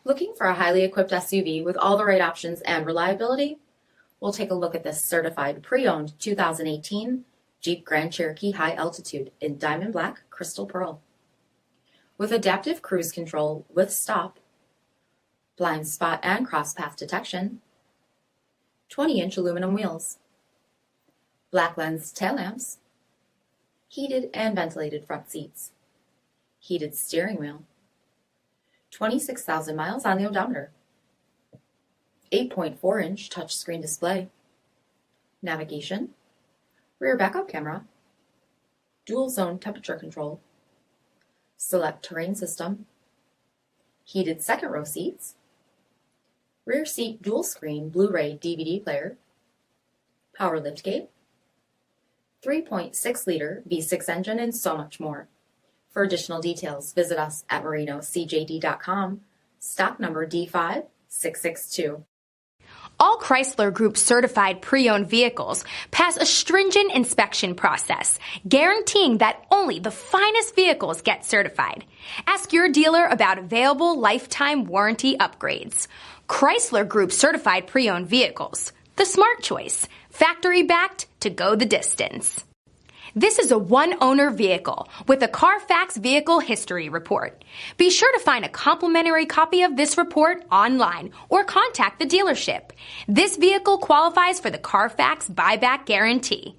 Looking for a highly equipped SUV with all the right options and reliability? We'll take a look at this certified pre-owned 2018 Jeep Grand Cherokee High Altitude in Diamond Black Crystal Pearl. With adaptive cruise control with stop, blind spot and cross path detection, 20-inch aluminum wheels, black lens tail lamps, heated and ventilated front seats, heated steering wheel, 26,000 miles on the odometer, 8.4-inch touchscreen display, navigation, rear backup camera, dual zone temperature control, SELEC-TERRAIN system, heated second row seats, rear seat dual screen Blu-ray DVD player, power liftgate, 3.6-liter V6 engine, and so much more. For additional details, visit us at marinocjd.com, stock number D5662. All Chrysler Group certified pre-owned vehicles pass a stringent inspection process, guaranteeing that only the finest vehicles get certified. Ask your dealer about available lifetime warranty upgrades. Chrysler Group certified pre-owned vehicles, the smart choice, factory backed to go the distance. This is a one-owner vehicle with a CARFAX Vehicle History Report. Be sure to find a complimentary copy of this report online or contact the dealership. This vehicle qualifies for the CARFAX buyback guarantee.